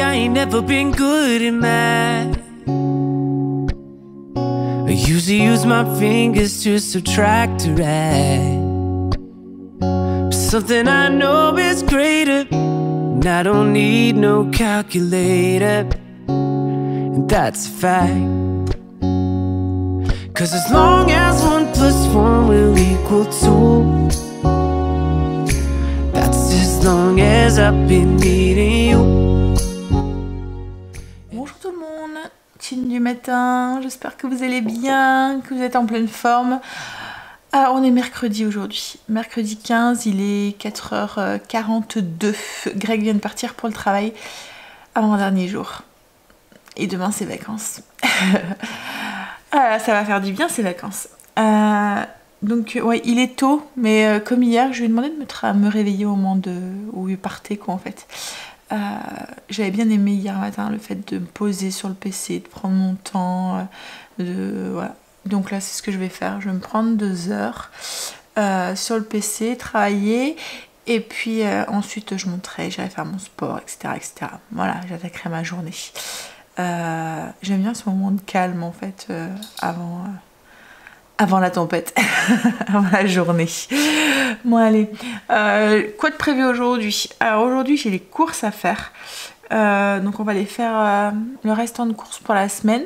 I ain't never been good at math. I usually use my fingers to subtract or add. But something I know is greater, and I don't need no calculator, and that's a fact. 'Cause as long as 1 + 1 will equal 2, that's as long as I've been needing you. Bonjour tout le monde, team du matin, j'espère que vous allez bien, que vous êtes en pleine forme. Alors on est mercredi aujourd'hui, mercredi 15, il est 4h42, Greg vient de partir pour le travail avant-dernier jour. Et demain c'est vacances. Ah, ça va faire du bien ces vacances. Donc ouais, il est tôt, mais comme hier, je lui ai demandé de me réveiller au moment où il partait quoi en fait. J'avais bien aimé hier matin le fait de me poser sur le PC, de prendre mon temps, voilà. Donc là c'est ce que je vais faire, je vais me prendre 2 heures sur le PC, travailler, et puis ensuite je monterai, j'irai faire mon sport, etc., etc. Voilà, j'attaquerai ma journée. J'aime bien ce moment de calme en fait avant la tempête, avant la journée. Bon allez, quoi de prévu aujourd'hui? Alors aujourd'hui j'ai les courses à faire, donc on va les faire le restant de courses pour la semaine.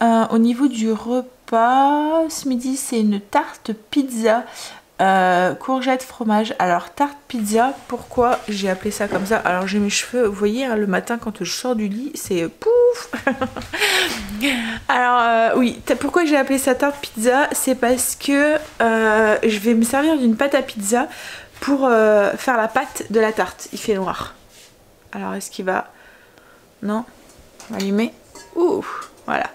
Au niveau du repas, ce midi c'est une tarte pizza, courgette fromage. Alors tarte pizza, pourquoi j'ai appelé ça comme ça? Alors j'ai mes cheveux, vous voyez hein, le matin quand je sors du lit c'est pouf. Alors oui, pourquoi j'ai appelé ça tarte pizza? C'est parce que je vais me servir d'une pâte à pizza pour faire la pâte de la tarte. Il fait noir. Alors est-ce qu'il va... Non, on va allumer. Ouh, voilà.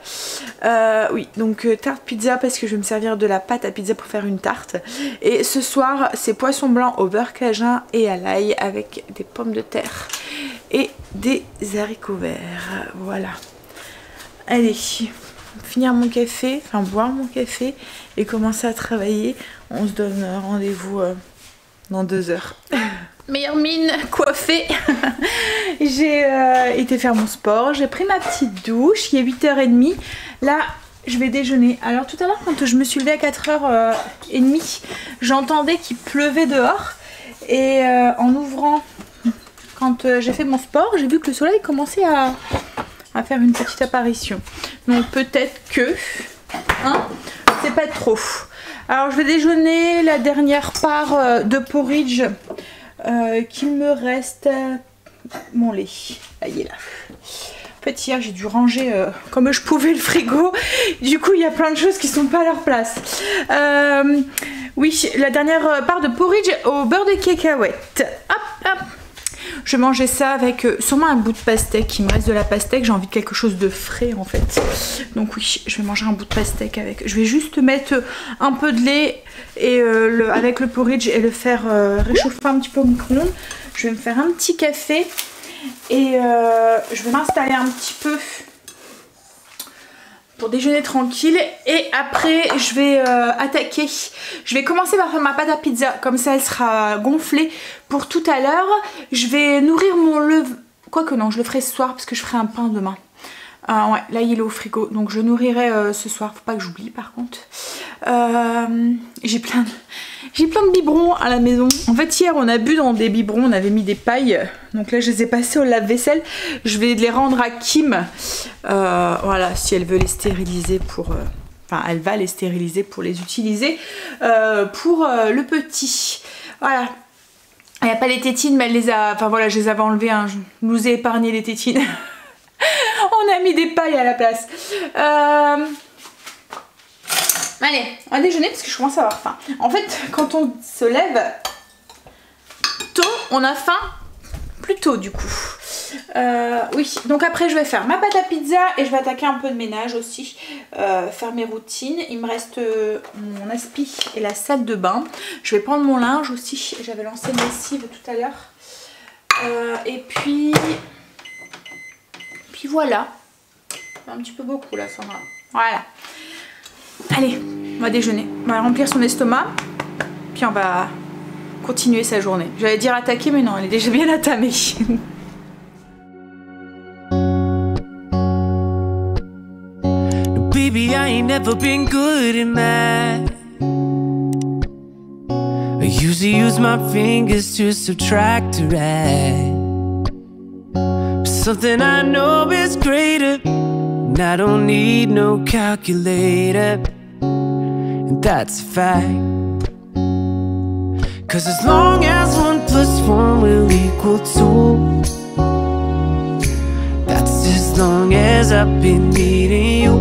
Oui, donc tarte pizza parce que je vais me servir de la pâte à pizza pour faire une tarte. Et ce soir, c'est poisson blanc au beurre cajun et à l'ail avec des pommes de terre et des haricots verts. Voilà. Allez, finir mon café, enfin boire mon café et commencer à travailler. On se donne rendez-vous dans 2 heures. Meilleure mine coiffée. J'ai été faire mon sport, j'ai pris ma petite douche, il est 8h30. Là, je vais déjeuner. Alors tout à l'heure, quand je me suis levée à 4h30, j'entendais qu'il pleuvait dehors. Et en ouvrant, quand j'ai fait mon sport, j'ai vu que le soleil commençait à faire une petite apparition. Donc peut-être que, hein, c'est pas trop. Alors je vais déjeuner la dernière part de porridge qu'il me reste. Mon lait, là, il est là. En fait hier j'ai dû ranger comme je pouvais le frigo, du coup il y a plein de choses qui sont pas à leur place. Oui, la dernière part de porridge au beurre de cacahuète. Hop hop. Je vais manger ça avec sûrement un bout de pastèque. Il me reste de la pastèque, j'ai envie de quelque chose de frais en fait. Donc oui, je vais manger un bout de pastèque avec. Je vais juste mettre un peu de lait et avec le porridge et le faire réchauffer un petit peu au micro-ondes. Je vais me faire un petit café et je vais m'installer un petit peu pour déjeuner tranquille, et après je vais attaquer. Je vais commencer par faire ma pâte à pizza, comme ça elle sera gonflée pour tout à l'heure. Je vais nourrir mon quoique non, je le ferai ce soir parce que je ferai un pain demain. Ouais, là il est au frigo, donc je nourrirai ce soir, faut pas que j'oublie par contre. J'ai plein de biberons à la maison. En fait hier on a bu dans des biberons, on avait mis des pailles, donc là je les ai passés au lave-vaisselle. Je vais les rendre à Kim, voilà, si elle veut les stériliser pour... Enfin elle va les stériliser pour les utiliser pour le petit. Voilà. Il n'y a pas les tétines, mais elle les a... Enfin voilà, je les avais enlevées, hein. Je nous ai épargné les tétines. On a mis des pailles à la place. Allez, on va déjeuner parce que je commence à avoir faim. En fait, quand on se lève tôt, on a faim plus tôt du coup. Oui, donc après je vais faire ma pâte à pizza et je vais attaquer un peu de ménage aussi. Faire mes routines. Il me reste mon aspi et la salle de bain. Je vais prendre mon linge aussi. J'avais lancé une lessive tout à l'heure. Et puis voilà. Un petit peu beaucoup là, Sandra. Voilà. Allez, on va déjeuner. On va remplir son estomac. Puis on va continuer sa journée. J'allais dire attaquer, mais non, elle est déjà bien attamée. ain't never been good at math. I usually use my fingers to subtract or add. But something I know is greater, and I don't need no calculator, and that's a fact. 'Cause as long as 1 + 1 will equal 2, that's as long as I've been needing you.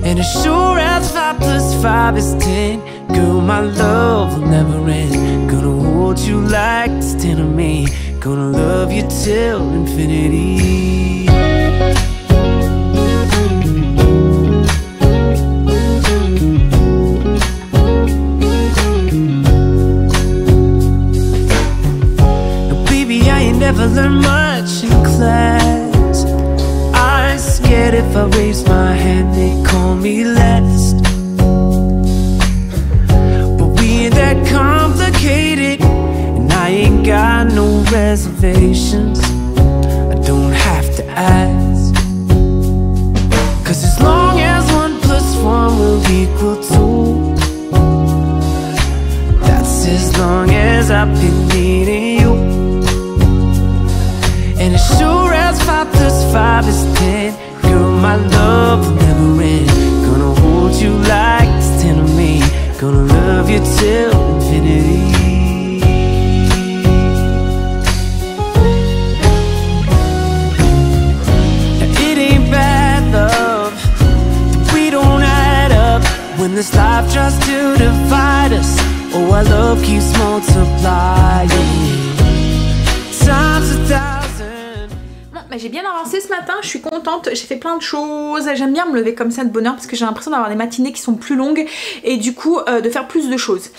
And as sure as 5 + 5 is 10, girl, my love will never end. Gonna hold you like it's 10 of me. Gonna love you till infinity. Now, baby, I ain't never learned much in class. I'm scared if I raise my hand, they call me last. But we ain't that complicated, and I ain't got no reservations. I don't have to ask. 'Cause as long as 1 + 1 will equal 2, that's as long as I've been needing you. And as sure as 5 + 5 is 10, girl, my love will never end. Gonna hold you like it's 10 of me. Gonna love you till infinity. Now, it ain't bad love that we don't add up when this life tries to divide us. Oh, our love keeps multiplying times 1,000. Bah, j'ai bien avancé ce matin, je suis contente, j'ai fait plein de choses, j'aime bien me lever comme ça de bonne heure parce que j'ai l'impression d'avoir des matinées qui sont plus longues et du coup de faire plus de choses.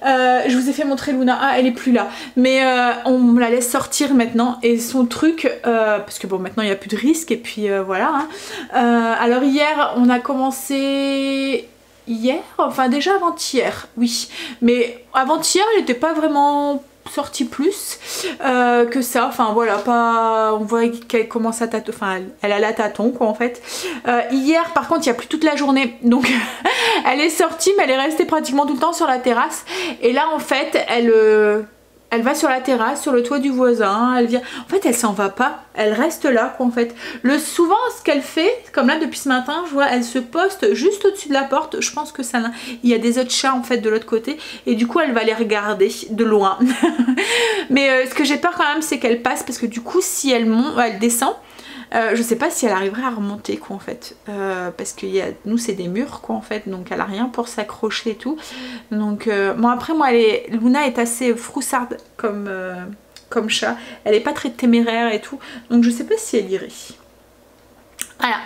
Je vous ai fait montrer Luna, ah elle est plus là, mais on la laisse sortir maintenant et son truc, parce que bon maintenant il n'y a plus de risque et puis voilà. Hein. Alors hier on a commencé... Hier, enfin déjà avant-hier, oui, mais avant-hier elle n'était pas vraiment sortie plus que ça, enfin voilà, pas, on voit qu'elle commence à tâton, enfin elle a la tâton quoi en fait. Hier par contre il n'y a plus toute la journée, donc elle est sortie mais elle est restée pratiquement tout le temps sur la terrasse et là en fait elle va sur la terrasse, sur le toit du voisin, elle vient... En fait, elle s'en va pas, elle reste là, quoi, en fait. Souvent, ce qu'elle fait, comme là, depuis ce matin, je vois, elle se poste juste au-dessus de la porte. Je pense que ça... Il y a des autres chats, en fait, de l'autre côté. Et du coup, elle va les regarder de loin. Mais ce que j'ai peur, quand même, c'est qu'elle passe. Parce que du coup, si elle descend... je sais pas si elle arriverait à remonter quoi en fait, parce que nous c'est des murs quoi en fait, donc elle a rien pour s'accrocher et tout, donc bon après moi Luna est assez froussarde comme chat, elle est pas très téméraire et tout, donc je sais pas si elle irait. Voilà,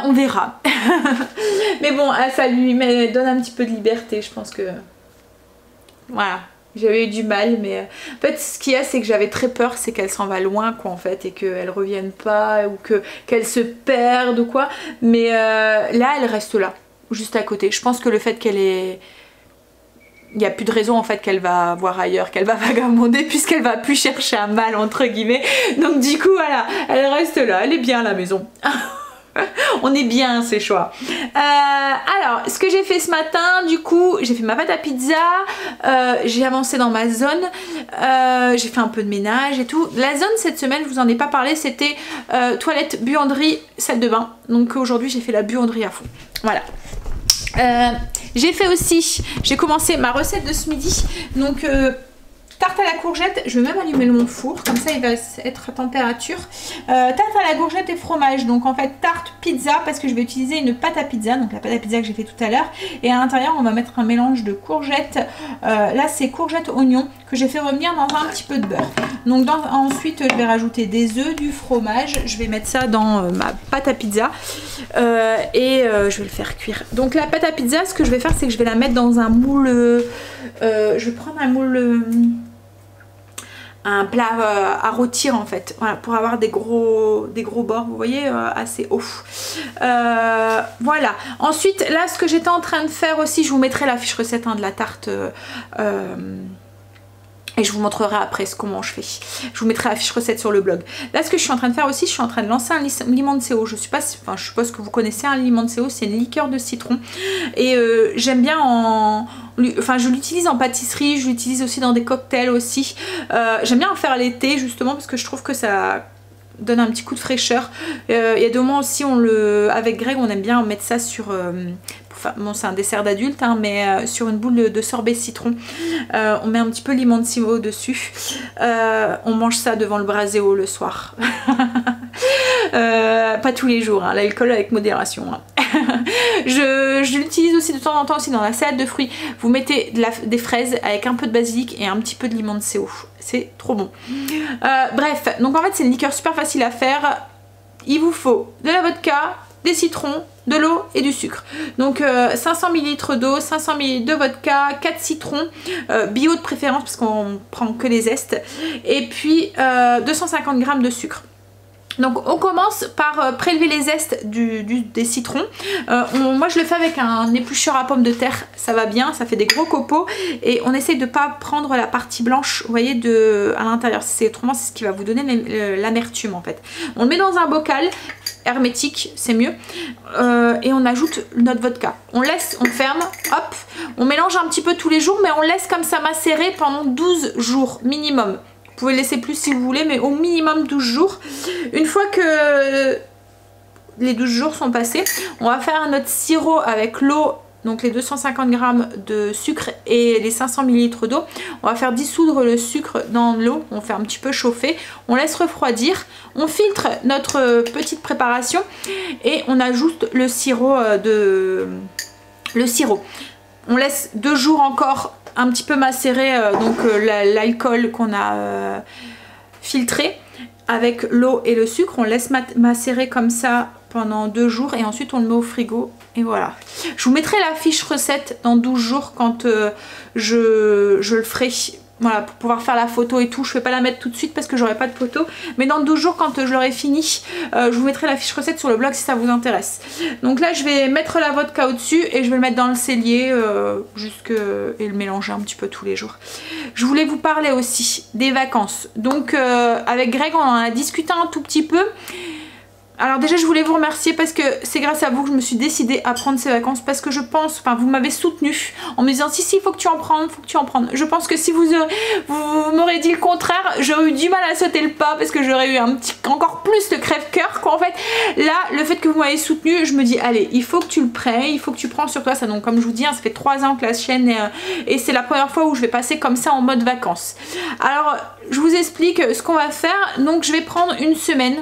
on verra. Mais bon, ça lui donne un petit peu de liberté, je pense que voilà. J'avais eu du mal, mais en fait ce qu'il y a c'est que j'avais très peur, c'est qu'elle s'en va loin quoi en fait et qu'elle revienne pas ou qu'elle se perde ou quoi, mais là elle reste là, juste à côté. Je pense que le fait qu'elle est... Il n'y a plus de raison en fait qu'elle va voir ailleurs, qu'elle va vagabonder puisqu'elle va plus chercher un mal entre guillemets, donc du coup voilà, elle reste là, elle est bien à la maison. On est bien ces choix. Alors ce que j'ai fait ce matin, du coup j'ai fait ma pâte à pizza, j'ai avancé dans ma zone, j'ai fait un peu de ménage et tout. La zone cette semaine je vous en ai pas parlé, c'était toilette, buanderie, salle de bain. Donc aujourd'hui j'ai fait la buanderie à fond. Voilà. J'ai fait aussi, j'ai commencé ma recette de ce midi, donc tarte à la courgette, je vais même allumer mon four, comme ça il va être à température. Tarte à la courgette et fromage, donc en fait tarte pizza, parce que je vais utiliser une pâte à pizza, donc la pâte à pizza que j'ai fait tout à l'heure. Et à l'intérieur on va mettre un mélange de courgettes, là c'est courgettes oignons, que j'ai fait revenir dans un petit peu de beurre. Donc ensuite je vais rajouter des œufs, du fromage, je vais mettre ça dans ma pâte à pizza et je vais le faire cuire. Donc la pâte à pizza, ce que je vais faire c'est que je vais la mettre dans un moule, je vais prendre un moule... un plat à rôtir en fait, voilà, pour avoir des gros bords, vous voyez, assez hauts. Voilà, ensuite là ce que j'étais en train de faire aussi, je vous mettrai la fiche recette hein, de la tarte Et je vous montrerai après comment je fais. Je vous mettrai la fiche recette sur le blog. Là, ce que je suis en train de faire aussi, je suis en train de lancer un limoncello. Je suppose que vous connaissez un limoncello, c'est une liqueur de citron. Et j'aime bien je l'utilise en pâtisserie, je l'utilise aussi dans des cocktails aussi. J'aime bien en faire l'été justement parce que je trouve que ça donne un petit coup de fraîcheur. Il y a des moments aussi, avec Greg, on aime bien mettre ça sur... bon, c'est un dessert d'adulte, hein, mais sur une boule de sorbet citron. On met un petit peu limoncello dessus. On mange ça devant le braséo le soir. Pas tous les jours, hein, l'alcool avec modération. Hein. je l'utilise aussi de temps en temps aussi dans la salade de fruits. Vous mettez des fraises avec un peu de basilic et un petit peu de limoncello. C'est trop bon. Bref, donc en fait c'est une liqueur super facile à faire. Il vous faut de la vodka, des citrons, de l'eau et du sucre. Donc 500 ml d'eau, 500 ml de vodka, 4 citrons, bio de préférence parce qu'on prend que les zestes, et puis 250 g de sucre. Donc on commence par prélever les zestes des citrons. Moi je le fais avec un éplucheur à pommes de terre, ça va bien, ça fait des gros copeaux, et on essaye de ne pas prendre la partie blanche, vous voyez, à l'intérieur. Autrement c'est ce qui va vous donner l'amertume en fait. On le met dans un bocal hermétique, c'est mieux, et on ajoute notre vodka. On ferme, hop, on mélange un petit peu tous les jours, mais on laisse comme ça macérer pendant 12 jours minimum. Vous pouvez laisser plus si vous voulez, mais au minimum 12 jours. Une fois que les 12 jours sont passés, on va faire notre sirop avec l'eau, donc les 250 g de sucre et les 500 ml d'eau. On va faire dissoudre le sucre dans l'eau, on fait un petit peu chauffer, on laisse refroidir, on filtre notre petite préparation et on ajoute le sirop. On laisse 2 jours encore un petit peu macérer l'alcool qu'on a filtré avec l'eau et le sucre. On laisse macérer comme ça pendant 2 jours et ensuite on le met au frigo et voilà. Je vous mettrai la fiche recette dans 12 jours quand je le ferai. Voilà, pour pouvoir faire la photo et tout. Je ne vais pas la mettre tout de suite parce que j'aurai pas de photo. Mais dans 12 jours, quand je l'aurai fini, je vous mettrai la fiche recette sur le blog si ça vous intéresse. Donc là, je vais mettre la vodka au-dessus et je vais le mettre dans le cellier et le mélanger un petit peu tous les jours. Je voulais vous parler aussi des vacances. Donc avec Greg, on en a discuté un tout petit peu. Alors déjà je voulais vous remercier parce que c'est grâce à vous que je me suis décidée à prendre ces vacances, parce que je pense, enfin vous m'avez soutenue en me disant si il faut que tu en prennes, faut que tu en prennes. Je pense que si vous m'aurez dit le contraire, j'aurais eu du mal à sauter le pas parce que j'aurais eu encore plus le crève-cœur quoi en fait. Là le fait que vous m'avez soutenue, je me dis allez il faut que tu le prennes, il faut que tu prends sur toi ça. Donc comme je vous dis hein, ça fait 3 ans que la chaîne et c'est la première fois où je vais passer comme ça en mode vacances. Alors je vous explique ce qu'on va faire. Donc je vais prendre une semaine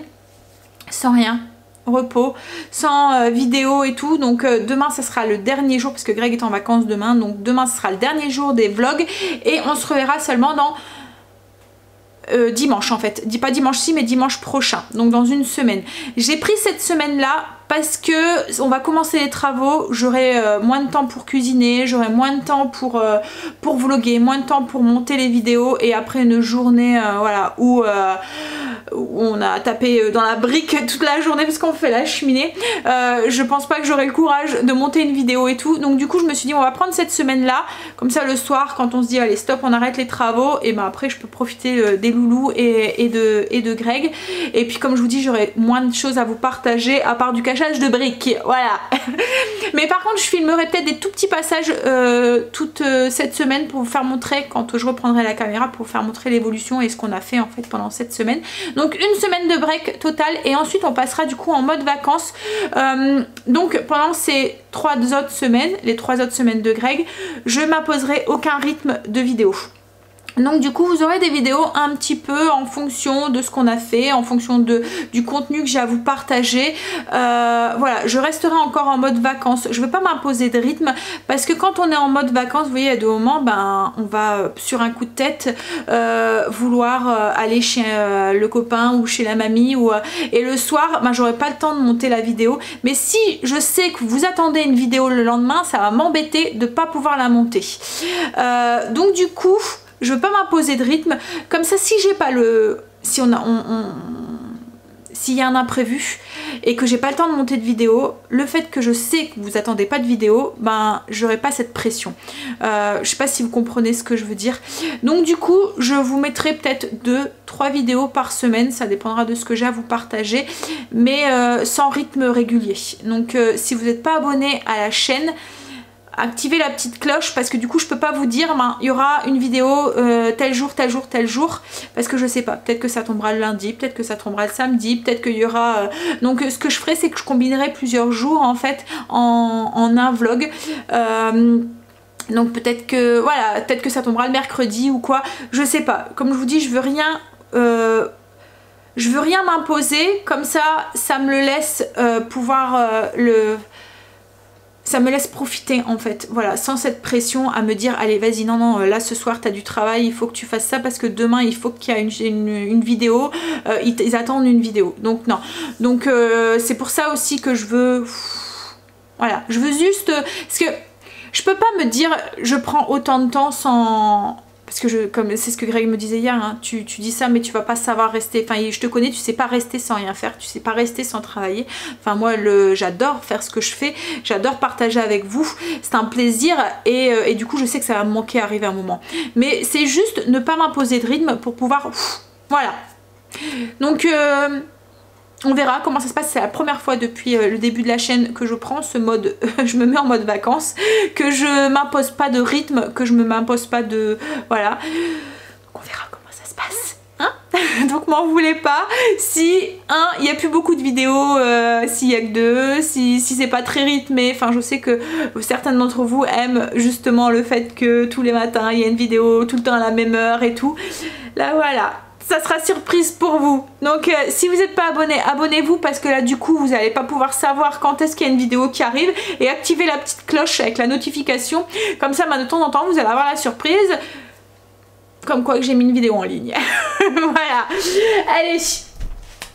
sans rien, repos, sans vidéo et tout. Donc demain ça sera le dernier jour parce que Greg est en vacances demain, donc demain ce sera le dernier jour des vlogs et on se reverra seulement dans dimanche en fait, pas dimanche-ci mais dimanche prochain, donc dans une semaine. J'ai pris cette semaine là parce que on va commencer les travaux, j'aurai moins de temps pour cuisiner, j'aurai moins de temps pour vlogger, moins de temps pour monter les vidéos, et après une journée voilà où on a tapé dans la brique toute la journée parce qu'on fait la cheminée, je pense pas que j'aurai le courage de monter une vidéo et tout. Donc du coup je me suis dit on va prendre cette semaine là, comme ça le soir quand on se dit allez stop on arrête les travaux, et ben après je peux profiter des loulous et de Greg, et puis comme je vous dis j'aurai moins de choses à vous partager à part du cachage de briques, voilà. Mais par contre je filmerai peut-être des tout petits passages toute cette semaine pour vous faire montrer, quand je reprendrai la caméra, pour vous faire montrer l'évolution et ce qu'on a fait en fait pendant cette semaine. Donc une semaine de break total et ensuite on passera du coup en mode vacances. Donc pendant ces 3 autres semaines, les 3 autres semaines de Greg, je m'imposerai aucun rythme de vidéo. Donc du coup vous aurez des vidéos un petit peu en fonction de ce qu'on a fait, en fonction du contenu que j'ai à vous partager. Voilà, je resterai encore en mode vacances. Je ne vais pas m'imposer de rythme parce que quand on est en mode vacances, vous voyez, à des moments, ben, on va sur un coup de tête vouloir aller chez le copain ou chez la mamie, et le soir, ben, j'aurai pas le temps de monter la vidéo. Mais si je sais que vous attendez une vidéo le lendemain, ça va m'embêter de ne pas pouvoir la monter. Donc du coup, je veux pas m'imposer de rythme, comme ça si j'ai pas le... Si s'il y a un imprévu et que j'ai pas le temps de monter de vidéo, le fait que je sais que vous attendez pas de vidéo, ben j'aurai pas cette pression. Je sais pas si vous comprenez ce que je veux dire. Donc du coup je vous mettrai peut-être 2-3 vidéos par semaine, ça dépendra de ce que j'ai à vous partager, mais sans rythme régulier. Donc si vous n'êtes pas abonné à la chaîne, activez la petite cloche, parce que du coup je peux pas vous dire ben, il y aura une vidéo tel jour, tel jour, tel jour, parce que je sais pas, peut-être que ça tombera le lundi, peut-être que ça tombera le samedi, peut-être qu'il y aura donc ce que je ferai c'est que je combinerai plusieurs jours en fait en un vlog. Donc peut-être que voilà, peut-être que ça tombera le mercredi ou quoi, je sais pas. Comme je vous dis, je veux rien m'imposer, comme ça me le laisse pouvoir ça me laisse profiter en fait, voilà, sans cette pression à me dire allez vas-y, non là ce soir t'as du travail, il faut que tu fasses ça parce que demain il faut qu'il y ait une vidéo, ils attendent une vidéo, donc non. Donc c'est pour ça aussi que je veux, voilà, je veux juste, parce que je peux pas me dire je prends autant de temps sans... Parce que comme c'est ce que Greg me disait hier, hein, tu dis ça mais tu vas pas savoir rester, enfin je te connais, tu sais pas rester sans rien faire, tu sais pas rester sans travailler. Enfin moi j'adore faire ce que je fais, j'adore partager avec vous, c'est un plaisir et du coup je sais que ça va me manquer arriver un moment. Mais c'est juste ne pas m'imposer de rythme pour pouvoir... voilà. Donc... on verra comment ça se passe, c'est la première fois depuis le début de la chaîne que je prends ce mode, je me mets en mode vacances, que je m'impose pas de rythme, que je me m'impose pas de... voilà. Donc on verra comment ça se passe. Hein. Donc m'en voulez pas si, il n'y a plus beaucoup de vidéos, s'il y a que 2, si c'est pas très rythmé, enfin je sais que certains d'entre vous aiment justement le fait que tous les matins il y a une vidéo tout le temps à la même heure et tout. Là voilà. Ça sera surprise pour vous. Donc si vous n'êtes pas abonné, abonnez-vous parce que là du coup vous n'allez pas pouvoir savoir quand est-ce qu'il y a une vidéo qui arrive, et activez la petite cloche avec la notification, comme ça de temps en temps vous allez avoir la surprise comme quoi que j'ai mis une vidéo en ligne. Voilà, allez,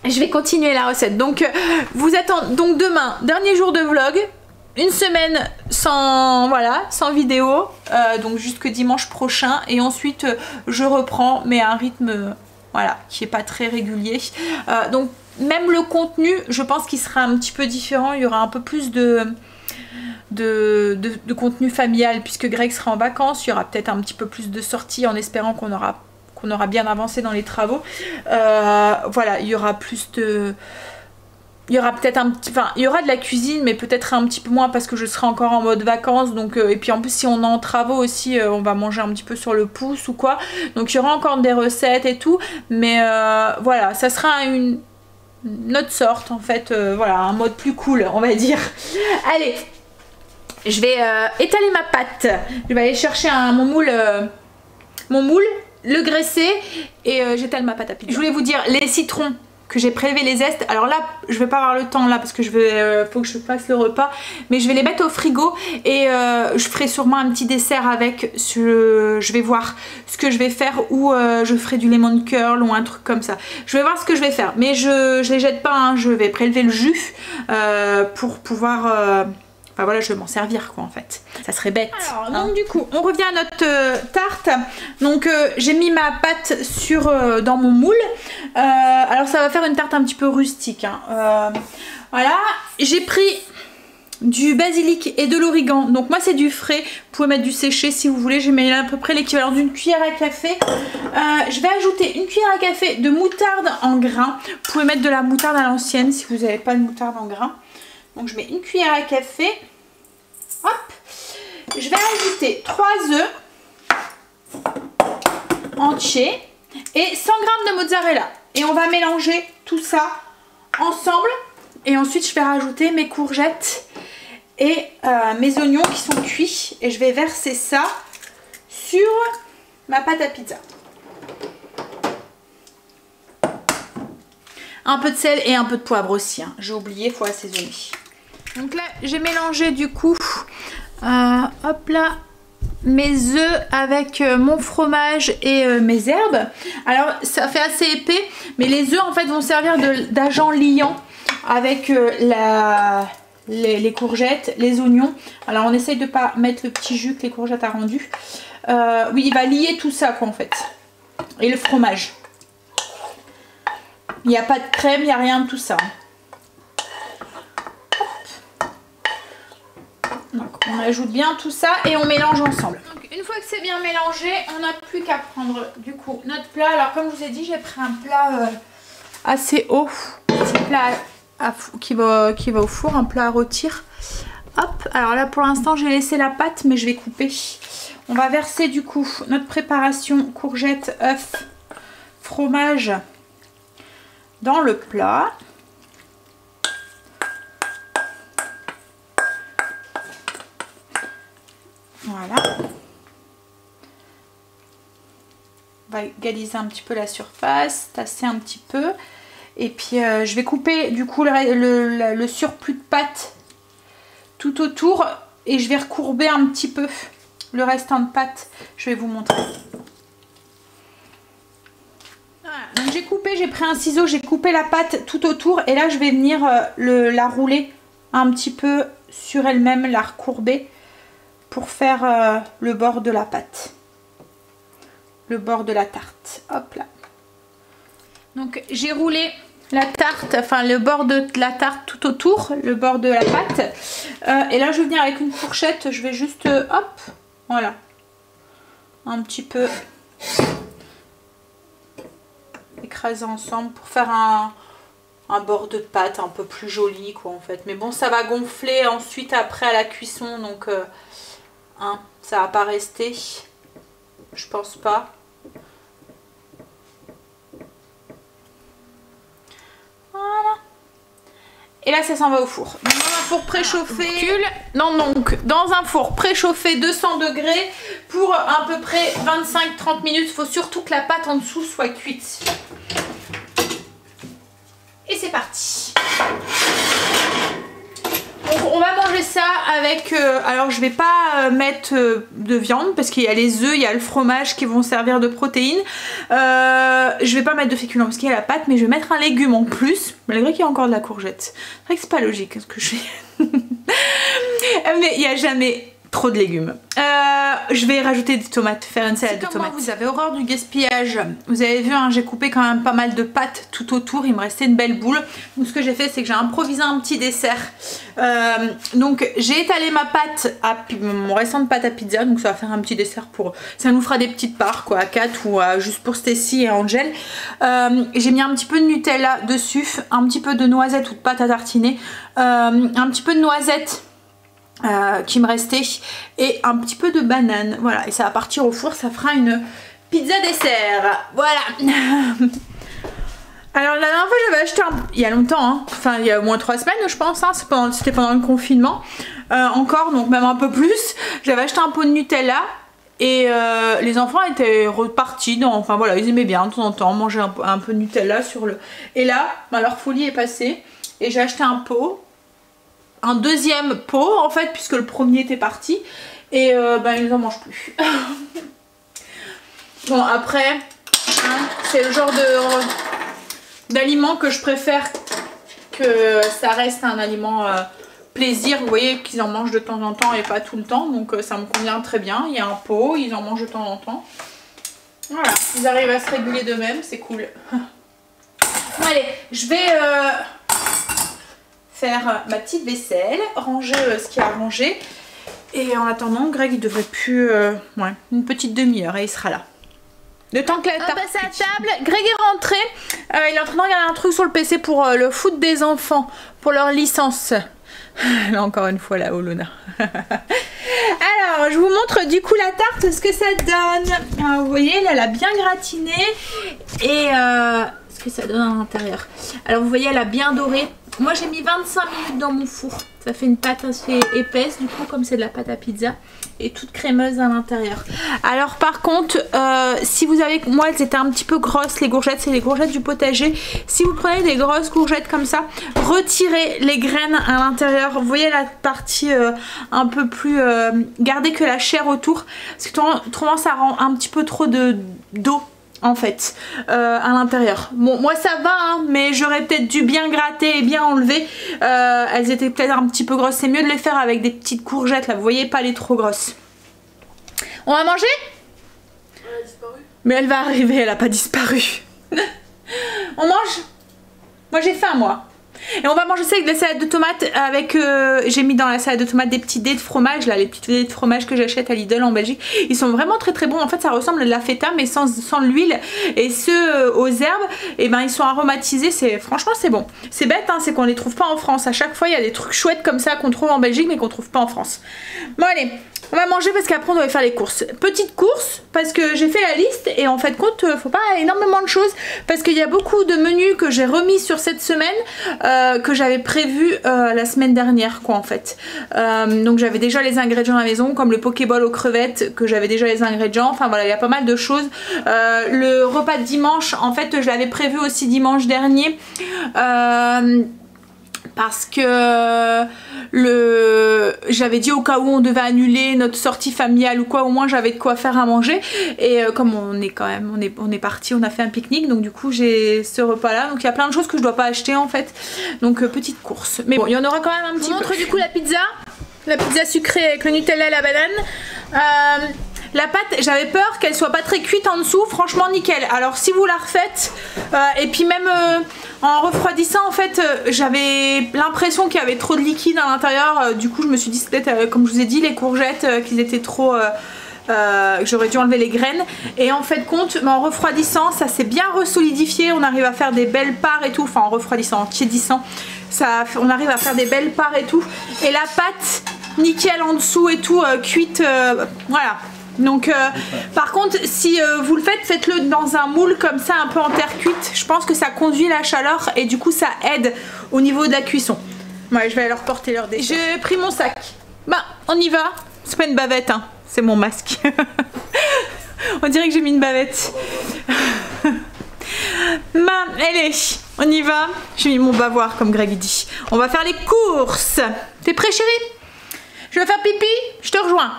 je vais continuer la recette. Donc vous attendez, donc demain dernier jour de vlog, une semaine sans, voilà, sans vidéo, donc jusque dimanche prochain, et ensuite je reprends mais à un rythme... voilà, qui est pas très régulier. Donc même le contenu, je pense qu'il sera un petit peu différent. Il y aura un peu plus de contenu familial puisque Greg sera en vacances. Il y aura peut-être un petit peu plus de sorties en espérant qu'on aura bien avancé dans les travaux. Voilà, il y aura plus de... il y aura peut-être un petit... enfin, il y aura de la cuisine, mais peut-être un petit peu moins parce que je serai encore en mode vacances. Donc, et puis en plus, si on est en travaux aussi, on va manger un petit peu sur le pouce ou quoi. Donc, il y aura encore des recettes et tout. Mais voilà, ça sera une autre sorte, en fait. Voilà, un mode plus cool, on va dire. Allez, je vais étaler ma pâte. Je vais aller chercher mon moule, le graisser, et j'étale ma pâte à pizza. Je voulais vous dire, les citrons que j'ai prélevé les zestes, alors là je vais pas avoir le temps là parce que faut que je fasse le repas, mais je vais les mettre au frigo et je ferai sûrement un petit dessert avec. Je vais voir ce que je vais faire, ou je ferai du lemon curl ou un truc comme ça. Je vais voir ce que je vais faire, mais je les jette pas, hein. Je vais prélever le jus pour pouvoir... enfin voilà, je vais m'en servir quoi en fait. Ça serait bête. Alors, donc du coup, on revient à notre tarte. Donc j'ai mis ma pâte dans mon moule. Alors ça va faire une tarte un petit peu rustique. Hein. Voilà, j'ai pris du basilic et de l'origan. Donc moi c'est du frais. Vous pouvez mettre du séché si vous voulez. J'ai mis à peu près l'équivalent d'une cuillère à café. Je vais ajouter une cuillère à café de moutarde en grains. Vous pouvez mettre de la moutarde à l'ancienne si vous n'avez pas de moutarde en grains. Donc je mets une cuillère à café. Hop. Je vais ajouter 3 œufs entiers et 100 g de mozzarella. Et on va mélanger tout ça ensemble. Et ensuite je vais rajouter mes courgettes et mes oignons qui sont cuits. Et je vais verser ça sur ma pâte à pizza. Un peu de sel et un peu de poivre aussi. Hein. J'ai oublié, il faut assaisonner. Donc là, j'ai mélangé du coup, hop là, mes œufs avec mon fromage et mes herbes. Alors, ça fait assez épais, mais les œufs en fait vont servir d'agent liant avec les courgettes, les oignons. Alors, on essaye de ne pas mettre le petit jus que les courgettes a rendu. Oui, il va lier tout ça quoi en fait. Et le fromage. Il n'y a pas de crème, il n'y a rien de tout ça. Donc on ajoute bien tout ça et on mélange ensemble. Donc une fois que c'est bien mélangé, on n'a plus qu'à prendre du coup notre plat. Alors comme je vous ai dit, j'ai pris un plat assez haut. Un petit plat qui va au four, un plat à rôtir. Hop, alors là pour l'instant j'ai laissé la pâte mais je vais couper. On va verser du coup notre préparation courgettes, œufs, fromage dans le plat. Voilà. On va égaliser un petit peu la surface, tasser un petit peu. Et puis je vais couper du coup le surplus de pâte tout autour. Et je vais recourber un petit peu le restant de pâte. Je vais vous montrer. Voilà. Donc j'ai coupé, j'ai pris un ciseau, j'ai coupé la pâte tout autour. Et là je vais venir la rouler un petit peu sur elle-même, la recourber. Pour faire le bord de la pâte, le bord de la tarte. Hop là. Donc j'ai roulé la tarte, enfin le bord de la tarte tout autour, le bord de la pâte. Et là je vais venir avec une fourchette, je vais juste, hop, voilà, un petit peu écraser ensemble pour faire un bord de pâte un peu plus joli quoi en fait. Mais bon, ça va gonfler ensuite après à la cuisson, donc hein, ça va pas rester, je pense pas. Voilà. Et là ça s'en va au four. Dans un four préchauffé. Dans un four préchauffé 200 degrés pour à peu près 25-30 minutes. Il faut surtout que la pâte en dessous soit cuite. Et c'est parti. Donc on va manger ça avec, alors je vais pas mettre de viande parce qu'il y a les œufs, il y a le fromage qui vont servir de protéines. Je vais pas mettre de féculents parce qu'il y a la pâte, mais je vais mettre un légume en plus, malgré qu'il y a encore de la courgette. C'est vrai que c'est pas logique ce que je fais. Mais il n'y a jamais trop de légumes. Je vais rajouter des tomates, faire une salade de tomates. Moi, vous avez horreur du gaspillage. Vous avez vu, hein, j'ai coupé quand même pas mal de pâtes tout autour. Il me restait une belle boule. Donc ce que j'ai fait, c'est que j'ai improvisé un petit dessert. Donc j'ai étalé ma pâte, mon restant de pâte à pizza. Donc ça va faire un petit dessert pour... Ça nous fera des petites parts quoi, à 4 ou juste pour Stacy et Angel. J'ai mis un petit peu de Nutella dessus, un petit peu de noisette ou de pâte à tartiner, un petit peu de noisette qui me restait et un petit peu de banane, voilà, et ça va partir au four, ça fera une pizza dessert, voilà. Alors la dernière fois j'avais acheté il y a longtemps, hein. Enfin il y a au moins 3 semaines je pense, hein. C'était pendant le confinement, encore, donc même un peu plus, j'avais acheté un pot de Nutella et les enfants étaient repartis dans, enfin voilà, ils aimaient bien de temps en temps manger un peu de Nutella sur le... Et là, bah, leur folie est passée et j'ai acheté un pot, un deuxième pot en fait, puisque le premier était parti et bah, ils n'en mangent plus. Bon après, hein, c'est le genre d'aliment que je préfère que ça reste un aliment plaisir. Vous voyez qu'ils en mangent de temps en temps et pas tout le temps, donc ça me convient très bien. Il y a un pot, ils en mangent de temps en temps. Voilà, ils arrivent à se réguler d'eux-mêmes, c'est cool. Bon, allez, je vais faire ma petite vaisselle, ranger ce qu'il y a à ranger. Et en attendant, Greg il devrait plus... ouais, une petite demi-heure et il sera là. Le temps que la tarte passe à table, Greg est rentré. Il est en train de regarder un truc sur le PC pour le foot des enfants, pour leur licence. Là encore une fois la Olona. Alors je vous montre du coup la tarte, ce que ça donne. Alors, vous voyez là, elle a bien gratiné. Et ce que ça donne à l'intérieur. Alors vous voyez elle a bien doré. Moi j'ai mis 25 minutes dans mon four. Ça fait une pâte assez épaisse du coup, comme c'est de la pâte à pizza, et toute crémeuse à l'intérieur. Alors par contre, si vous avez... Moi elles étaient un petit peu grosses les courgettes, c'est les courgettes du potager. Si vous prenez des grosses courgettes comme ça, retirez les graines à l'intérieur. Vous voyez la partie un peu plus... gardez que la chair autour, parce que autrement ça rend un petit peu trop d'eau en fait à l'intérieur. Bon moi ça va hein, mais j'aurais peut-être dû bien gratter et bien enlever. Elles étaient peut-être un petit peu grosses, c'est mieux de les faire avec des petites courgettes là, vous voyez, pas les trop grosses. On va manger? Elle a disparu. Mais elle va arriver, elle a pas disparu. On mange? Moi j'ai faim moi. Et on va manger ça avec de la salade de tomates avec j'ai mis dans la salade de tomates des petits dés de fromage là, les petits dés de fromage que j'achète à Lidl en Belgique. Ils sont vraiment très très bons. En fait ça ressemble à de la feta mais sans l'huile. Et ceux aux herbes, et ben ils sont aromatisés. Franchement c'est bon. C'est bête hein, c'est qu'on les trouve pas en France. À chaque fois il y a des trucs chouettes comme ça qu'on trouve en Belgique mais qu'on trouve pas en France. Bon allez, on va manger parce qu'après on doit faire les courses. Petite course parce que j'ai fait la liste et en fait compte faut pas énormément de choses parce qu'il y a beaucoup de menus que j'ai remis sur cette semaine que j'avais prévu la semaine dernière quoi en fait. Donc j'avais déjà les ingrédients à la maison comme le pokéball aux crevettes que j'avais déjà les ingrédients. Enfin voilà il y a pas mal de choses. Le repas de dimanche en fait je l'avais prévu aussi dimanche dernier. Parce que j'avais dit au cas où on devait annuler notre sortie familiale ou quoi, au moins j'avais de quoi faire à manger. Et comme on est parti, on a fait un pique-nique, donc du coup j'ai ce repas là. Donc il y a plein de choses que je dois pas acheter en fait. Donc petite course. Mais bon, il y en aura quand même un petit peu. Je vous montre du coup la pizza sucrée avec le Nutella et la banane. La pâte, j'avais peur qu'elle soit pas très cuite en dessous, franchement nickel. Alors si vous la refaites, et puis même en refroidissant en fait, j'avais l'impression qu'il y avait trop de liquide à l'intérieur. Du coup je me suis dit c'est peut-être, comme je vous ai dit, les courgettes qu'ils étaient trop... j'aurais dû enlever les graines. Et en fait compte, en refroidissant, ça s'est bien resolidifié. On arrive à faire des belles parts et tout. Enfin en refroidissant, en tiédissant, on arrive à faire des belles parts et tout. Et la pâte, nickel en dessous et tout, cuite, voilà. Donc par contre si vous le faites, faites-le dans un moule comme ça un peu en terre cuite. Je pense que ça conduit la chaleur et du coup ça aide au niveau de la cuisson. Ouais, je vais leur porter leur déchet. J'ai pris mon sac. Bah on y va. C'est pas une bavette hein, c'est mon masque. On dirait que j'ai mis une bavette. Bah allez, on y va. J'ai mis mon bavoir comme Greg dit. On va faire les courses. T'es prêt chérie? Je vais faire pipi, je te rejoins.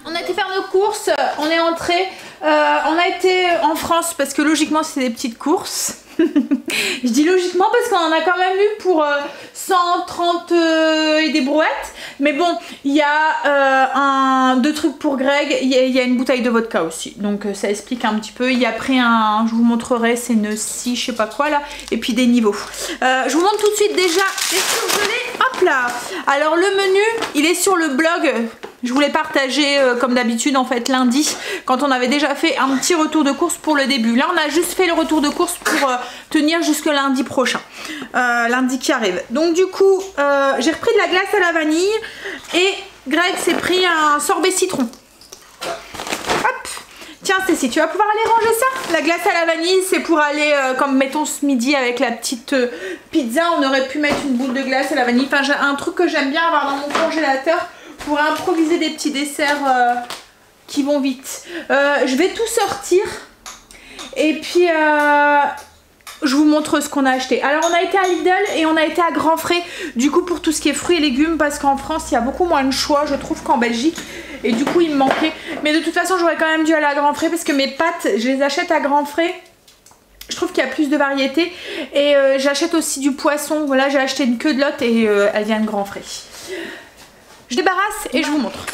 On a été faire nos courses, on est entré, on a été en France parce que logiquement c'est des petites courses. Je dis logiquement parce qu'on en a quand même eu pour 130 et des brouettes. Mais bon, il y a deux trucs pour Greg, il y a une bouteille de vodka aussi. Donc ça explique un petit peu. Il y a pris un, je vous montrerai, c'est une scie, je sais pas quoi là. Et puis des niveaux. Je vous montre tout de suite déjà les surgelés. Hop là. Alors le menu, il est sur le blog. Je voulais partager comme d'habitude en fait lundi quand on avait déjà fait un petit retour de course pour le début. Là on a juste fait le retour de course pour tenir jusque lundi prochain, lundi qui arrive. Donc du coup j'ai repris de la glace à la vanille et Greg s'est pris un sorbet citron. Hop. Tiens Cécile, tu vas pouvoir aller ranger ça. La glace à la vanille c'est pour aller comme mettons ce midi avec la petite pizza, on aurait pu mettre une boule de glace à la vanille. Enfin j'ai un truc que j'aime bien avoir dans mon congélateur pour improviser des petits desserts qui vont vite. Je vais tout sortir et puis je vous montre ce qu'on a acheté. Alors on a été à Lidl et on a été à Grand Frais du coup pour tout ce qui est fruits et légumes parce qu'en France il y a beaucoup moins de choix je trouve qu'en Belgique et du coup il me manquait. Mais de toute façon j'aurais quand même dû aller à Grand Frais parce que mes pâtes je les achète à Grand Frais. Je trouve qu'il y a plus de variété et j'achète aussi du poisson. Voilà j'ai acheté une queue de lotte et elle vient de Grand Frais. Je débarrasse et je vous montre.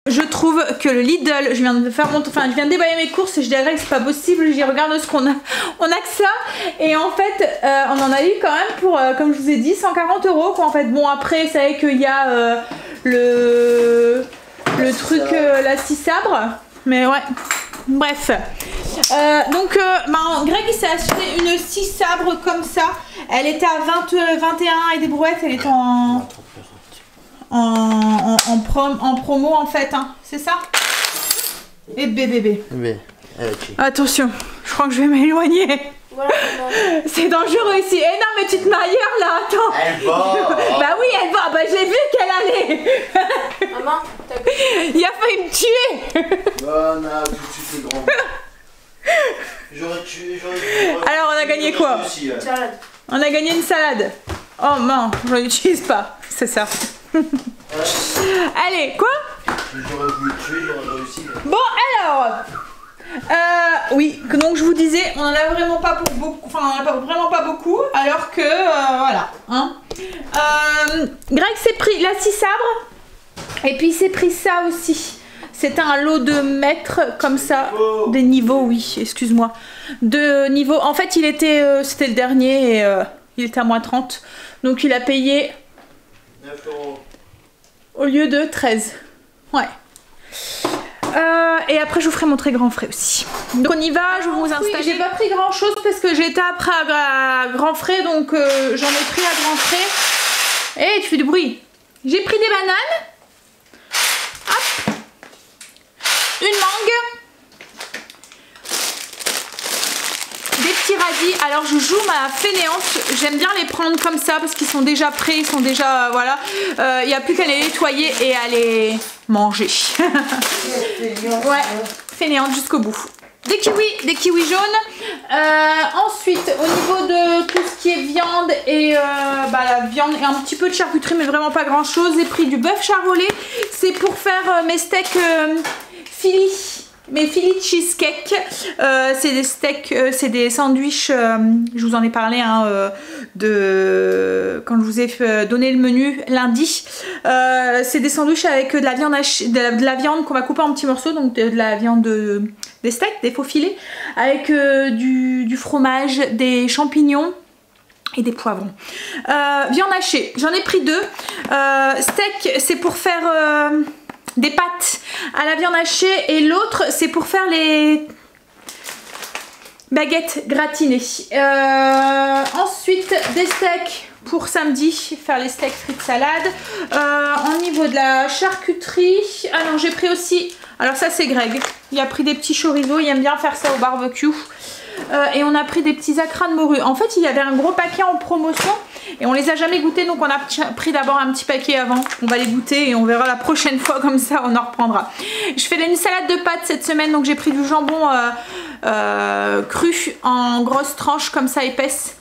Je trouve que le Lidl, je viens de faire je viens de déballer mes courses et je dirais que c'est pas possible. J'y regarde ce qu'on a. On a que ça. Et en fait, on en a eu quand même pour, comme je vous ai dit, 140 € quoi. En fait, bon après, c'est vrai qu'il y a le truc, la scie sabre. Mais ouais. Bref. Donc, Greg il s'est acheté une scie sabre comme ça. Elle était à 21 et des brouettes. Elle est en promo en fait, hein. C'est ça? Et bébé. Attention, je crois que je vais m'éloigner. Voilà, c'est dangereux ici. Eh non mais tu te maries là, attends. Elle va. Bah oui elle va, bah j'ai vu qu'elle allait. Maman, il a failli me tuer. Bah non, tout de suite c'est grand. J'aurais tué. Alors on a gagné quoi? Salade. On a gagné une salade. Oh non, je l'utilise pas, c'est ça. Allez, quoi? J'aurais voulu tuer, j'aurais réussi. Bon alors oui, donc je vous disais, on en a vraiment pas pour beaucoup, enfin on en a vraiment pas beaucoup, alors que voilà, hein. Greg s'est pris la scie sabre, et puis il s'est pris ça aussi. C'était un lot de mètres comme ça, des niveaux, oui, excuse-moi. De niveaux, en fait il était, c'était le dernier et il était à moins 30. Donc il a payé 9 € au lieu de 13. Ouais. Et après je vous ferai mon très grand frais aussi. Donc on y va, je vais vous installer. Oui, j'ai pas pris grand chose parce que j'étais après à grand frais, donc j'en ai pris à grand frais. Et tu fais du bruit. J'ai pris des bananes. Hop. Une mangue. Des petits radis. Alors je joue ma fainéante. J'aime bien les prendre comme ça parce qu'ils sont déjà prêts, ils sont déjà, voilà. Il n'y a plus qu'à les nettoyer et à les manger. Ouais, fainéante jusqu'au bout. Des kiwis jaunes. Ensuite, au niveau de tout ce qui est viande et la viande et un petit peu de charcuterie, mais vraiment pas grand chose. J'ai pris du bœuf charolais. C'est pour faire mes steaks Philly. Mes Philly cheesecake, c'est des steaks, c'est des sandwichs, je vous en ai parlé hein, quand je vous ai donné le menu lundi. C'est des sandwichs avec de la viande de la viande qu'on va couper en petits morceaux, donc de la viande des steaks, des faux filets, avec du fromage, des champignons et des poivrons. Viande hachée, j'en ai pris 2. Steak, c'est pour faire des pâtes à la viande hachée et l'autre c'est pour faire les baguettes gratinées. Ensuite des steaks pour samedi, faire les steaks frites salade. Au niveau de la charcuterie, ah non j'ai pris aussi, alors ça c'est Greg, il a pris des petits chorizo, il aime bien faire ça au barbecue. Et on a pris des petits acras de morue. En fait il y avait un gros paquet en promotion et on les a jamais goûtés, donc on a pris d'abord un petit paquet avant. On va les goûter et on verra la prochaine fois, comme ça on en reprendra. Je fais une salade de pâtes cette semaine, donc j'ai pris du jambon cru en grosses tranches comme ça épaisses.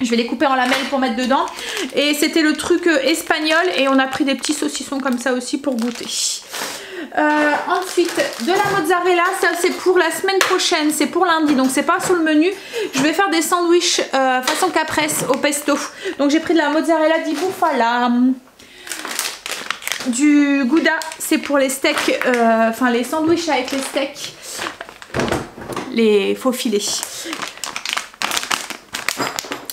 Je vais les couper en lamelles pour mettre dedans. Et c'était le truc espagnol et on a pris des petits saucissons comme ça aussi pour goûter. Ensuite de la mozzarella, ça c'est pour la semaine prochaine, c'est pour lundi, donc c'est pas sur le menu. Je vais faire des sandwichs façon caprese au pesto, donc j'ai pris de la mozzarella di bufala, du gouda, c'est pour les steaks, enfin les sandwichs avec les steaks, les faux filets.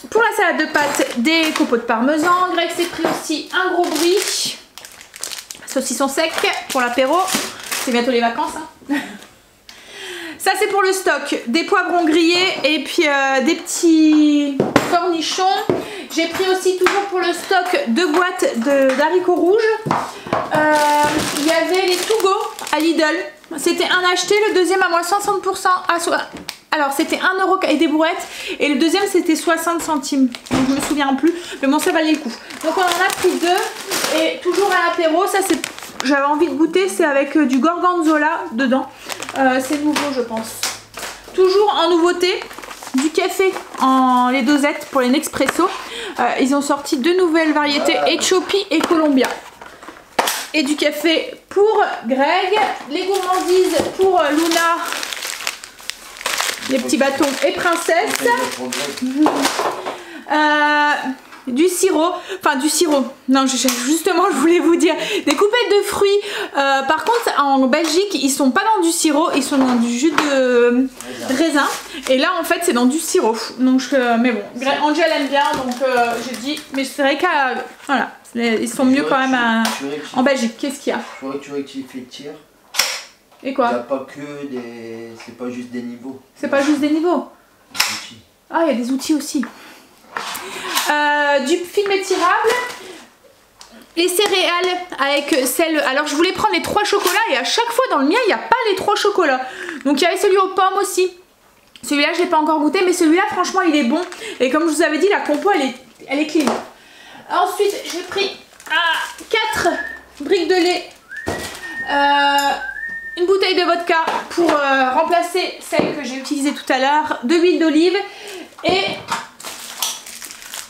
Pour la salade de pâtes, des copeaux de parmesan. Greg s'est pris aussi un gros brie, saucisson sec pour l'apéro, c'est bientôt les vacances hein. Ça c'est pour le stock, des poivrons grillés et puis des petits cornichons. J'ai pris aussi toujours pour le stock 2 boîtes d'haricots rouges. Il y avait les to go à Lidl, c'était un acheté, le deuxième à moins 60%, alors c'était 1 € et des brouettes et le deuxième c'était 60 centimes, donc je me souviens plus, mais bon ça valait le coup. Donc on en a pris 2 et toujours à l'apéro, ça c'est, j'avais envie de goûter, c'est avec du gorgonzola dedans, c'est nouveau je pense. Toujours en nouveauté, du café en les dosettes pour les Nespresso, ils ont sorti 2 nouvelles variétés, Éthiopie et Colombia. Et du café pour Greg, les gourmandises pour Luna, les petits bâtons et princesse, du sirop, enfin du sirop, non justement je voulais vous dire, des coupettes de fruits, par contre en Belgique ils sont pas dans du sirop, ils sont dans du jus de raisin, et là en fait c'est dans du sirop, donc mais bon, Angel aime bien, donc j'ai dit, mais c'est vrai qu'à, voilà, ils sont mieux quand même en Belgique. Qu'est-ce qu'il y a? Il faudrait que tu rectifies le tir. Et quoi? Il n'y a pas que des... c'est pas juste des niveaux. C'est pas juste des niveaux? Des outils. Ah, il y a des outils aussi. Du film étirable. Les céréales avec celle... Alors je voulais prendre les 3 chocolats et à chaque fois dans le mien il n'y a pas les 3 chocolats. Donc il y avait celui aux pommes aussi. Celui-là je l'ai pas encore goûté, mais celui-là franchement il est bon. Et comme je vous avais dit, la compo elle est clean. Ensuite j'ai pris 4 briques de lait. Une bouteille de vodka pour remplacer celle que j'ai utilisée tout à l'heure, de l'huile d'olive et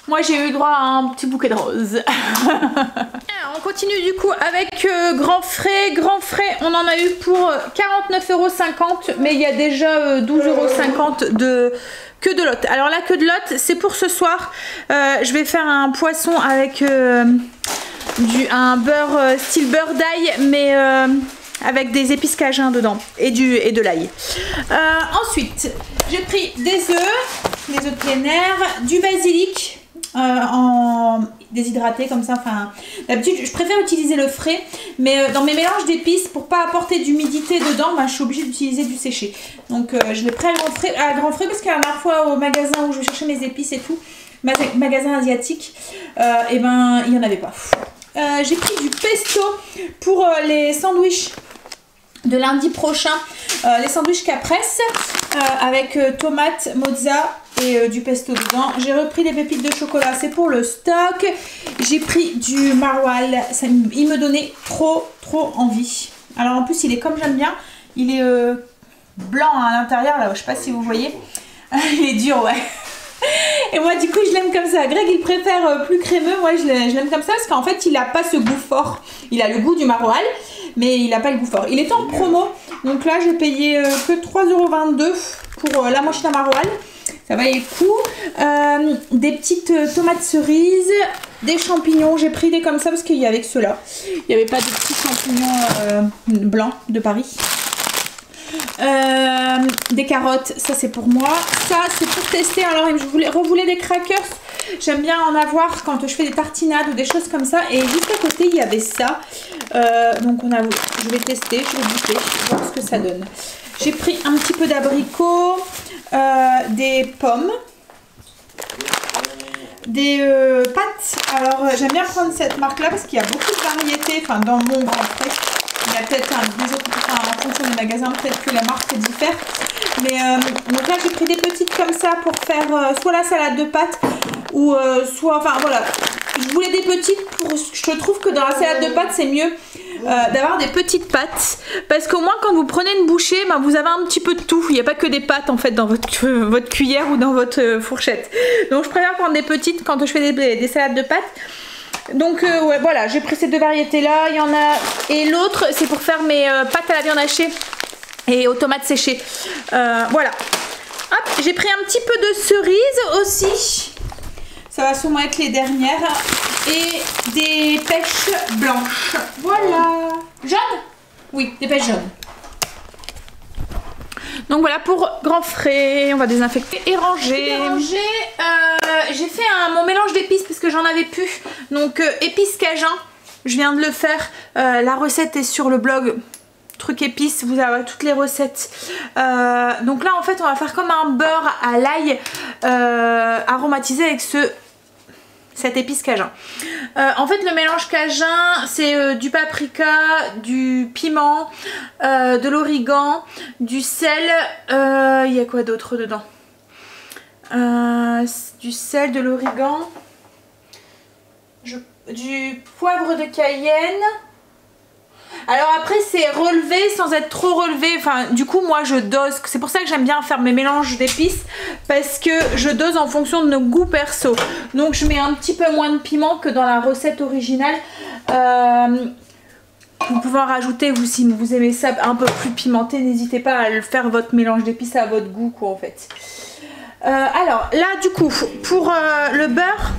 moi j'ai eu droit à un petit bouquet de roses. On continue du coup avec Grand Frais. Grand Frais on en a eu pour 49,50 € mais il y a déjà 12,50 € que de lot. Alors la queue de lot c'est pour ce soir. Je vais faire un poisson avec un beurre style beurre d'ail mais avec des épices cajun dedans et de l'ail. Ensuite, j'ai pris des œufs de plein air, du basilic en déshydraté comme ça. Enfin, d'habitude, je préfère utiliser le frais, mais dans mes mélanges d'épices, pour pas apporter d'humidité dedans, je suis obligée d'utiliser du séché. Donc, je l'ai pris à grand frais parce que la dernière fois au magasin où je vais chercher mes épices et tout, magasin asiatique, et ben, il n'y en avait pas. J'ai pris du pesto pour les sandwichs de lundi prochain, les sandwichs caprese avec tomates, mozza et du pesto dedans. J'ai repris des pépites de chocolat, c'est pour le stock. J'ai pris du maroilles, il me donnait trop envie. Alors en plus il est comme j'aime bien, il est blanc à l'intérieur là, je sais pas si vous voyez. Il est dur, ouais. Et moi du coup je l'aime comme ça. Greg il préfère plus crémeux, moi je l'aime comme ça parce qu'en fait il a pas ce goût fort. Il a le goût du maroilles mais il a pas le goût fort. Il est en promo, donc là j'ai payé que 3,22 € pour la moitié d'un maroilles. Ça valait le coup. Des petites tomates cerises, des champignons. J'ai pris des comme ça parce qu'il y avait que ceux-là. Il n'y avait pas de petits champignons blancs de Paris. Des carottes, ça c'est pour moi. Ça c'est pour tester. Alors je revoulais des crackers. J'aime bien en avoir quand je fais des tartinades ou des choses comme ça. Et juste à côté il y avait ça. Donc je vais tester, je vais goûter, je vais voir ce que ça donne. J'ai pris un petit peu d'abricots, des pommes, des pâtes. Alors j'aime bien prendre cette marque là parce qu'il y a beaucoup de variétés. Enfin dans mon grand frais, il y a peut-être des autres, en fonction des magasins, peut-être que la marque diffère. Mais donc là j'ai pris des petites comme ça pour faire soit la salade de pâtes ou soit, enfin voilà. Je voulais des petites je trouve que dans la salade de pâtes c'est mieux d'avoir des petites pâtes parce qu'au moins quand vous prenez une bouchée, vous avez un petit peu de tout. Il n'y a pas que des pâtes en fait dans votre cuillère ou dans votre fourchette. Donc je préfère prendre des petites quand je fais des salades de pâtes. Donc ouais, voilà, j'ai pris ces deux variétés là. Il y en a, et l'autre c'est pour faire mes pâtes à la viande hachée et aux tomates séchées. Voilà. Hop, j'ai pris un petit peu de cerises aussi. Ça va sûrement être les dernières. Et des pêches blanches. Voilà. Jaunes? Oui, des pêches jaunes. Donc voilà pour grand frais. On va désinfecter et ranger. J'ai fait mon mélange d'épices parce que j'en avais plus. Donc épices cajun. Je viens de le faire. La recette est sur le blog. Truc épices, vous avez toutes les recettes. Donc là en fait on va faire comme un beurre à l'ail aromatisé avec cette épice cajun. En fait le mélange cajun c'est du paprika, du piment, de l'origan, du sel, il y a quoi d'autre dedans? Du sel, de l'origan, du poivre de Cayenne. Alors après c'est relevé sans être trop relevé, enfin du coup moi je dose, c'est pour ça que j'aime bien faire mes mélanges d'épices parce que je dose en fonction de nos goûts perso. Donc je mets un petit peu moins de piment que dans la recette originale. Vous pouvez en rajouter, vous, si vous aimez ça un peu plus pimenté, n'hésitez pas à le faire votre mélange d'épices à votre goût quoi en fait. Alors là du coup pour le beurre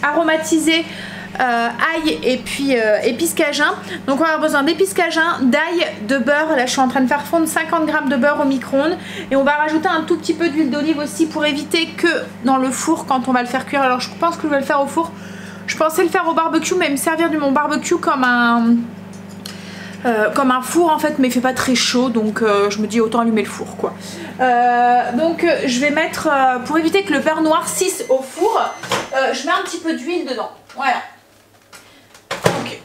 aromatisé, ail et puis épices cajun. Donc on va avoir besoin d'épices cajun, d'ail, de beurre. Là je suis en train de faire fondre 50 g de beurre au micro-ondes. Et on va rajouter un tout petit peu d'huile d'olive aussi pour éviter que dans le four quand on va le faire cuire. Alors je pense que je vais le faire au four. Je pensais le faire au barbecue mais me servir de mon barbecue comme un four en fait, mais il fait pas très chaud, donc je me dis autant allumer le four quoi. Donc je vais mettre, pour éviter que le beurre noircisse au four, je mets un petit peu d'huile dedans. Voilà. Donc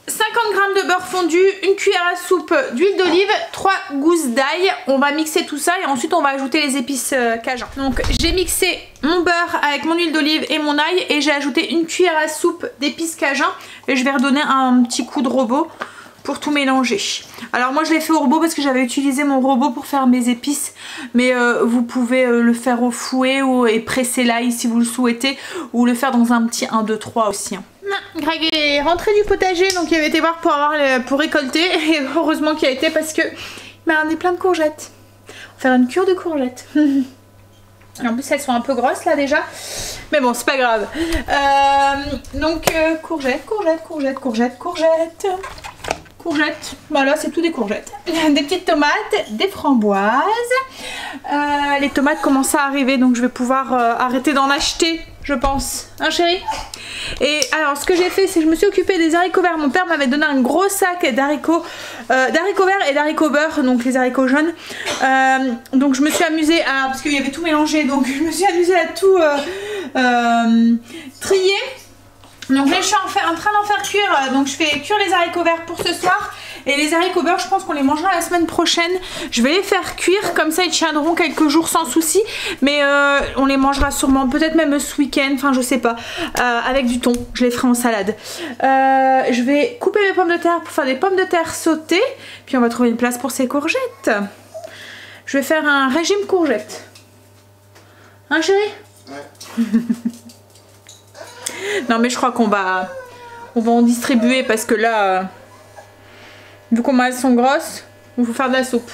50 g de beurre fondu, une cuillère à soupe d'huile d'olive, 3 gousses d'ail. On va mixer tout ça et ensuite on va ajouter les épices cajun. Donc j'ai mixé mon beurre avec mon huile d'olive et mon ail et j'ai ajouté une cuillère à soupe d'épices cajun et je vais redonner un petit coup de robot pour tout mélanger. Alors moi je l'ai fait au robot parce que j'avais utilisé mon robot pour faire mes épices, mais vous pouvez le faire au fouet et presser l'ail si vous le souhaitez, ou le faire dans un petit 1, 2, 3 aussi. Greg est rentré du potager, donc il avait été voir pour récolter, et heureusement qu'il a été parce que il m'a ramené plein de courgettes. On va faire une cure de courgettes. Et en plus elles sont un peu grosses là déjà, mais bon c'est pas grave. Donc courgettes. courgettes. Voilà, c'est tout des courgettes. Des petites tomates, des framboises. Les tomates commencent à arriver, donc je vais pouvoir arrêter d'en acheter, je pense. Hein, chérie? Et alors, ce que j'ai fait, c'est que je me suis occupée des haricots verts. Mon père m'avait donné un gros sac d'haricots verts et d'haricots beurre, donc les haricots jaunes. Donc je me suis amusée à, parce qu'il y avait tout mélangé, donc je me suis amusée à tout trier. Donc là je suis en train d'en faire cuire, donc je fais cuire les haricots verts pour ce soir. Et les haricots beurre, je pense qu'on les mangera la semaine prochaine. Je vais les faire cuire, comme ça ils tiendront quelques jours sans souci. Mais on les mangera sûrement, peut-être même ce week-end, enfin je sais pas, avec du thon. Je les ferai en salade. Je vais couper mes pommes de terre pour faire des pommes de terre sautées. Puis on va trouver une place pour ces courgettes. Je vais faire un régime courgettes. Hein chérie? Ouais. Non mais je crois qu'on va en distribuer parce que là, vu comment elles sont grosses, il faut faire de la soupe.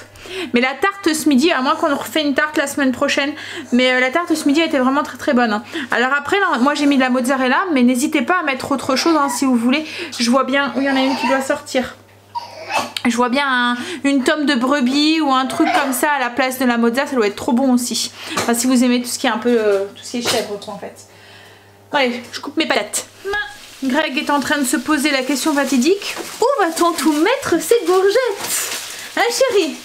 Mais la tarte ce midi, à moins qu'on refait une tarte la semaine prochaine, mais la tarte ce midi était vraiment très très bonne. Hein. Alors après, là, moi j'ai mis de la mozzarella, mais n'hésitez pas à mettre autre chose hein, si vous voulez. Je vois bien, il y en a une qui doit sortir. Je vois bien une tome de brebis ou un truc comme ça à la place de la mozzarella, ça doit être trop bon aussi. Enfin si vous aimez tout ce qui est un peu, tout ce qui est chèvre quoi en fait. Allez, je coupe mes patates. Greg est en train de se poser la question fatidique. Où va-t-on tout mettre ces courgettes? Hein chérie?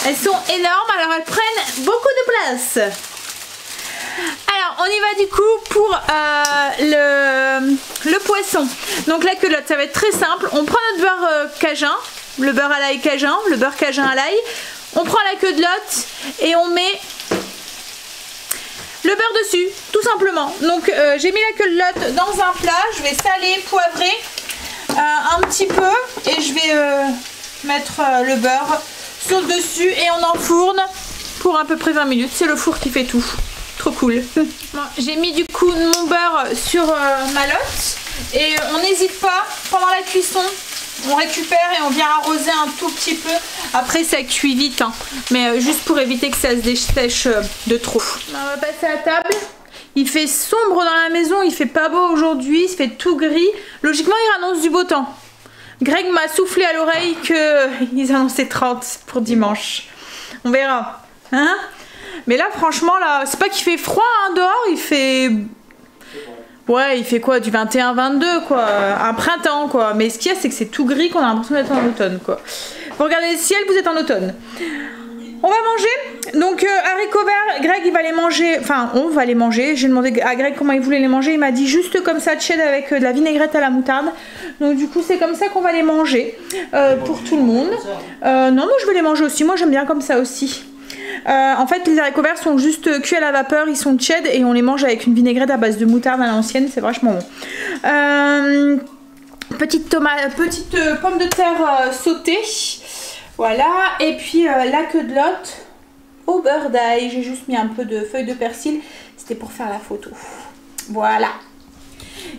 Elles sont énormes, alors elles prennent beaucoup de place. Alors on y va du coup pour le poisson. Donc la culotte, ça va être très simple. On prend notre beurre cajun, le beurre à l'ail cajun, le beurre cajun à l'ail. On prend la queue de lotte et on met le beurre dessus, tout simplement. Donc j'ai mis la queue de lotte dans un plat. Je vais saler, poivrer un petit peu et je vais mettre le beurre sur le dessus et on enfourne pour à peu près 20 minutes. C'est le four qui fait tout. Trop cool. Bon, j'ai mis du coup mon beurre sur ma lotte et on n'hésite pas pendant la cuisson. On récupère et on vient arroser un tout petit peu. Après ça cuit vite hein. Mais juste pour éviter que ça se dessèche de trop. On va passer à table. Il fait sombre dans la maison, il fait pas beau aujourd'hui, il fait tout gris. Logiquement il annonce du beau temps. Greg m'a soufflé à l'oreille qu'ils annonçaient 30 pour dimanche. On verra. Hein? Mais là franchement là, c'est pas qu'il fait froid hein, dehors, il fait... Ouais, il fait quoi? Du 21-22 quoi, un printemps quoi. Mais ce qu'il y a c'est que c'est tout gris qu'on a l'impression d'être en automne quoi. Vous regardez le ciel, vous êtes en automne. On va manger, donc haricots verts, Greg il va les manger, enfin on va les manger. J'ai demandé à Greg comment il voulait les manger, il m'a dit juste comme ça, tiède avec de la vinaigrette à la moutarde. Donc du coup c'est comme ça qu'on va les manger pour tout le monde. Non, moi je vais les manger aussi, moi j'aime bien comme ça aussi. En fait les haricots verts sont juste cuits à la vapeur, ils sont tièdes et on les mange avec une vinaigrette à base de moutarde à l'ancienne, c'est vachement bon. Petite pomme de terre sautée, voilà, et puis la queue de lotte au beurre d'ail, j'ai juste mis un peu de feuilles de persil, c'était pour faire la photo, voilà.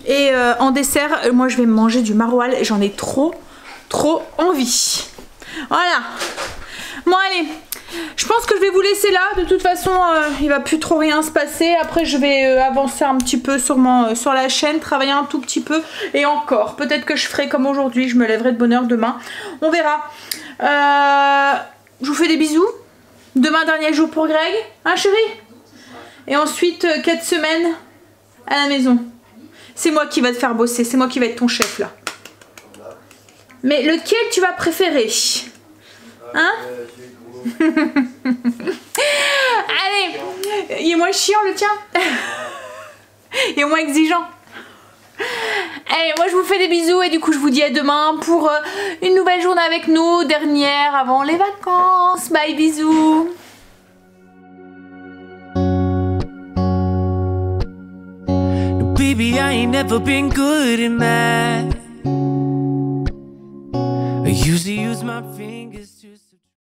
Et en dessert, moi je vais me manger du maroilles, j'en ai trop envie, voilà. Bon allez, je pense que je vais vous laisser là, de toute façon il va plus trop rien se passer. Après je vais avancer un petit peu sur la chaîne, travailler un tout petit peu. Et encore, peut-être que je ferai comme aujourd'hui, je me lèverai de bonne heure demain. On verra. Je vous fais des bisous. Demain dernier jour pour Greg, hein chérie? Et ensuite 4 semaines à la maison. C'est moi qui va te faire bosser, c'est moi qui va être ton chef là. Mais lequel tu vas préférer? Hein? Allez, il est moins chiant le tien. Il est moins exigeant. Allez, moi je vous fais des bisous et du coup je vous dis à demain pour une nouvelle journée avec nous, dernière avant les vacances. Bye, bisous. No, baby, I ain't never been good at math. I usually use my fingers to